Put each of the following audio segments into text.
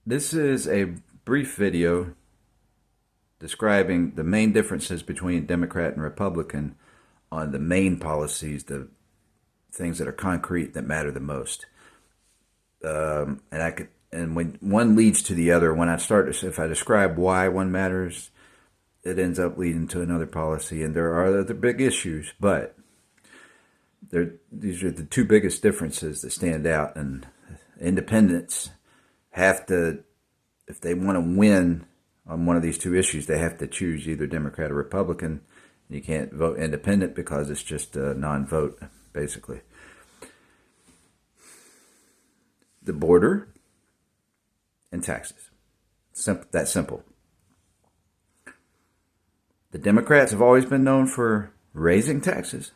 This is a brief video describing the main differences between Democrat and Republican on the main policies, the things that are concrete that matter the most. And when one leads to the other, if I describe why one matters, it ends up leading to another policy. And there are other big issues, but these are the two biggest differences that stand out. And independents have to, if they want to win on one of these two issues, they have to choose either Democrat or Republican. You can't vote independent because it's just a non-vote, basically. The border and taxes. That simple. The Democrats have always been known for raising taxes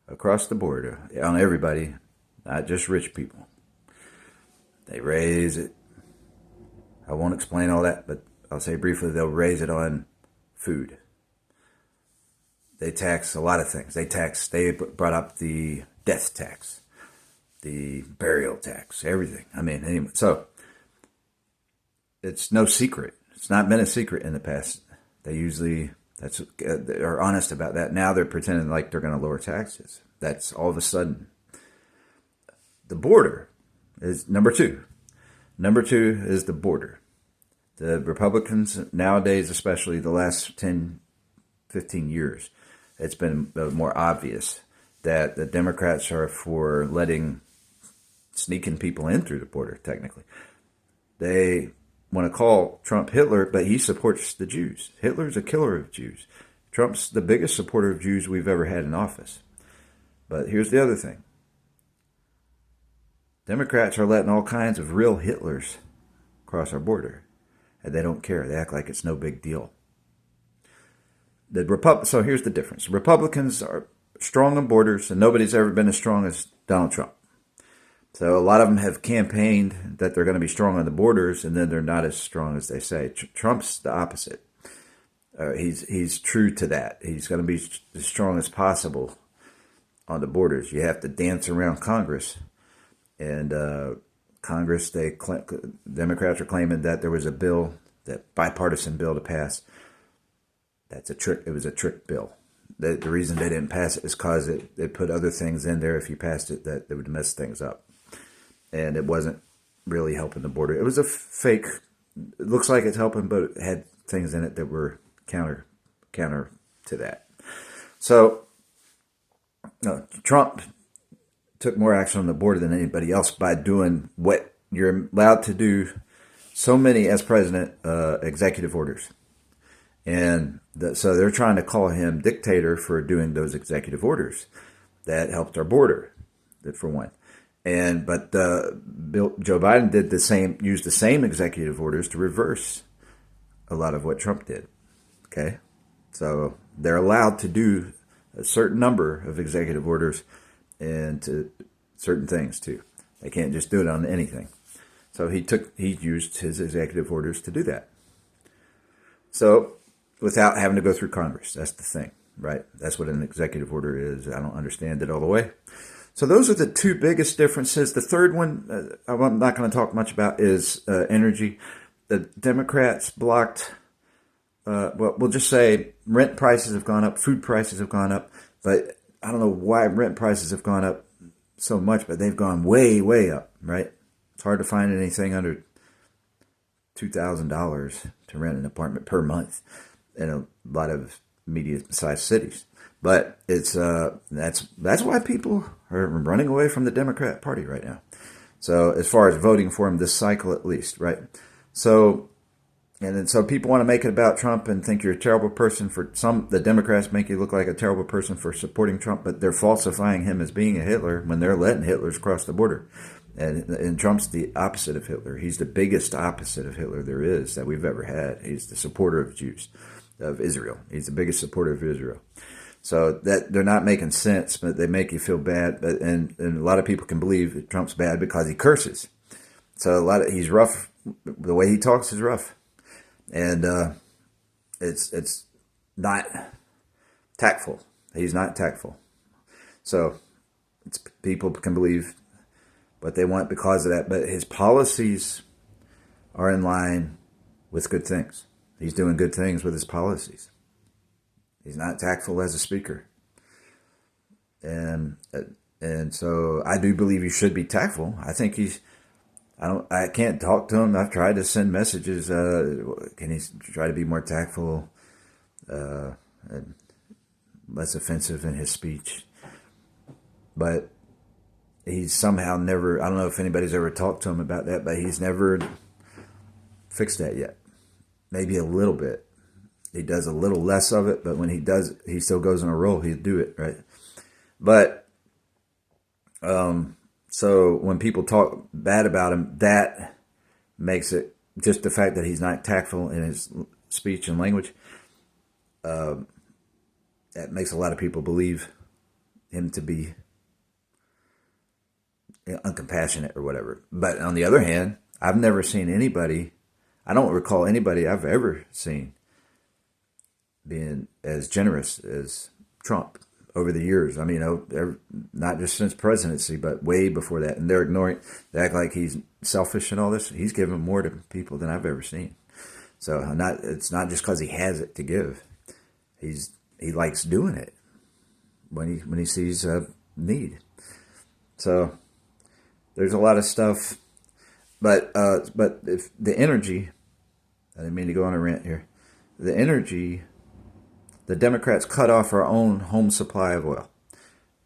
across the board on everybody, not just rich people. They raise it. I won't explain all that, but I'll say briefly, they'll raise it on food. They tax a lot of things. They brought up the death tax, the burial tax, everything. I mean, anyway, so it's no secret. It's not been a secret in the past. They're honest about that. Now they're pretending like they're going to lower taxes. That's all of a sudden. The border is number two. Number two is the border. The Republicans nowadays, especially the last 10, 15 years, it's been more obvious that the Democrats are for sneaking people in through the border, technically. They want to call Trump Hitler, but he supports the Jews. Hitler's a killer of Jews. Trump's the biggest supporter of Jews we've ever had in office. But here's the other thing. Democrats are letting all kinds of real Hitlers cross our border. And they don't care. They act like it's no big deal. So here's the difference. Republicans are strong on borders, and nobody's ever been as strong as Donald Trump. So a lot of them have campaigned that they're going to be strong on the borders, and then they're not as strong as they say. Trump's the opposite. He's true to that. He's going to be as strong as possible on the borders. You have to dance around Congress. And Congress, Democrats are claiming that there was a bill, that bipartisan bill to pass. That's a trick. It was a trick bill. The reason they didn't pass it is because it put other things in there. If you passed it, that it would mess things up. And it wasn't really helping the border. It was a fake. It looks like it's helping, but it had things in it that were counter to that. So Trump took more action on the border than anybody else by doing what you're allowed to do, so many as president, executive orders. And so they're trying to call him dictator for doing those executive orders that helped our border, for one. But Joe Biden used the same executive orders to reverse a lot of what Trump did. Okay, so they're allowed to do a certain number of executive orders and to certain things too. They can't just do it on anything. So he used his executive orders to do that. So without having to go through Congress, that's the thing, right? That's what an executive order is. I don't understand it all the way. So those are the two biggest differences. The third one, I'm not going to talk much about, is energy. The Democrats blocked, we'll just say rent prices have gone up, food prices have gone up, but I don't know why rent prices have gone up so much, but they've gone way, way up, right? It's hard to find anything under $2,000 to rent an apartment per month in a lot of medium-sized cities. But it's that's why people are running away from the Democrat Party right now. So as far as voting for him this cycle, at least, right? So people want to make it about Trump and think you're a terrible person the Democrats make you look like a terrible person for supporting Trump, but they're falsifying him as being a Hitler when they're letting Hitlers cross the border. And Trump's the opposite of Hitler. He's the biggest opposite of Hitler there is that we've ever had. He's the supporter of Jews, of Israel. He's the biggest supporter of Israel. So that they're not making sense, but they make you feel bad. And a lot of people can believe that Trump's bad because he curses. So he's rough. The way he talks is rough. And it's not tactful. He's not tactful. So people can believe what they want because of that. But his policies are in line with good things. He's doing good things with his policies. He's not tactful as a speaker. And so I do believe he should be tactful. I think I can't talk to him. I've tried to send messages. Can he try to be more tactful, and less offensive in his speech? But he's somehow never, I don't know if anybody's ever talked to him about that, but he's never fixed that yet. Maybe a little bit. He does a little less of it, but when he does, he still goes on a roll. He'll do it, right? But, so when people talk bad about him, that makes it, just the fact that he's not tactful in his speech and language, that makes a lot of people believe him to be uncompassionate or whatever. But on the other hand, I've never seen anybody, I don't recall anybody I've ever seen being as generous as Trump over the years. I mean, not just since presidency, but way before that. And they're ignoring, they act like he's selfish and all this. He's given more to people than I've ever seen. So it's not just because he has it to give. He likes doing it when he sees a need. So there's a lot of stuff, but if the energy, I didn't mean to go on a rant here. The energy, the Democrats cut off our own home supply of oil.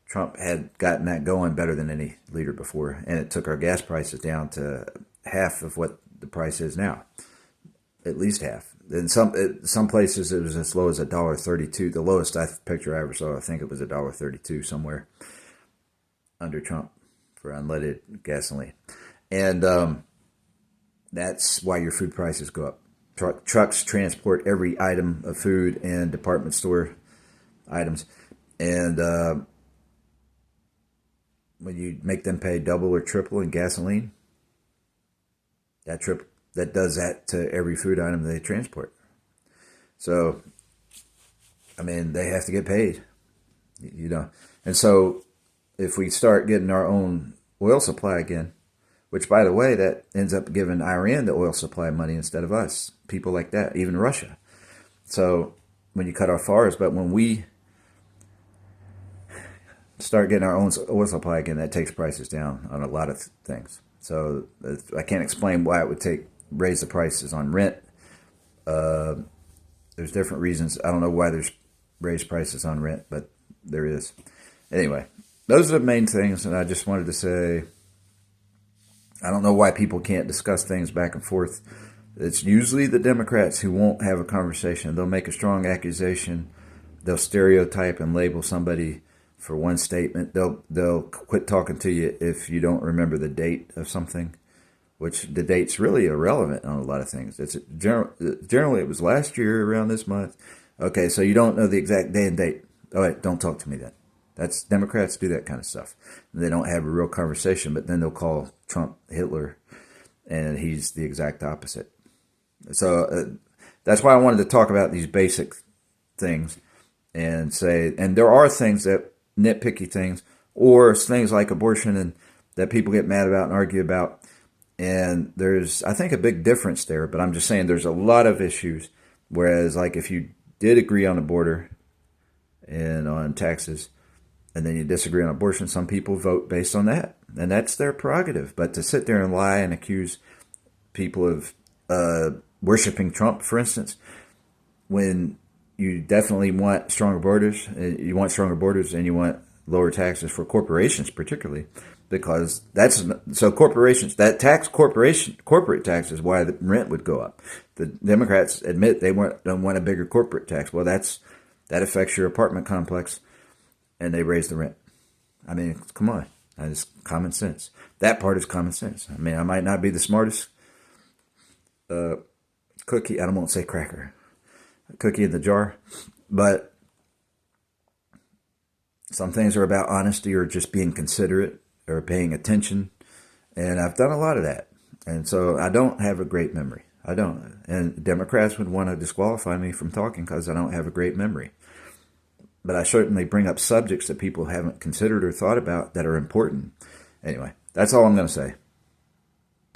Trump had gotten that going better than any leader before, and it took our gas prices down to half of what the price is now, at least half. In some places, it was as low as $1.32. The lowest picture I ever saw, I think it was $1.32 somewhere under Trump for unleaded gasoline. And that's why your food prices go up. Trucks transport every item of food and department store items. And when you make them pay double or triple in gasoline, that does that to every food item they transport. So, I mean, they have to get paid, And so if we start getting our own oil supply again, which, by the way, that ends up giving Iran the oil supply money instead of us. People like that, even Russia. So when you cut off ours, but when we start getting our own oil supply again, that takes prices down on a lot of things. So I can't explain why it would raise the prices on rent. There's different reasons. I don't know why there's raised prices on rent, but there is. Anyway, those are the main things, and I just wanted to say, I don't know why people can't discuss things back and forth. It's usually the Democrats who won't have a conversation. They'll make a strong accusation. They'll stereotype and label somebody for one statement. They'll quit talking to you if you don't remember the date of something, which the date's really irrelevant on a lot of things. It's generally it was last year around this month. Okay, so you don't know the exact day and date. All right, don't talk to me then. That's Democrats do that kind of stuff. They don't have a real conversation, but then they'll call Trump Hitler, and he's the exact opposite. So that's why I wanted to talk about these basic things and say, and there are things that nitpicky things, or things like abortion and that people get mad about and argue about. And there's, I think, a big difference there, but I'm just saying there's a lot of issues. Whereas, like, if you did agree on the border and on taxes, and then you disagree on abortion, some people vote based on that, and that's their prerogative. But to sit there and lie and accuse people of worshiping Trump, for instance, when you definitely want stronger borders, and you want lower taxes for corporations, particularly, because corporations, corporate tax is why the rent would go up. The Democrats admit they don't want a bigger corporate tax. Well, that affects your apartment complex, and they raise the rent. I mean, come on. It's common sense. That part is common sense. I mean, I might not be the smartest cookie, I don't want to say cracker, cookie in the jar, but some things are about honesty or just being considerate or paying attention, and I've done a lot of that. And so I don't have a great memory. I don't. And Democrats would want to disqualify me from talking because I don't have a great memory. But I certainly bring up subjects that people haven't considered or thought about that are important. Anyway, that's all I'm going to say.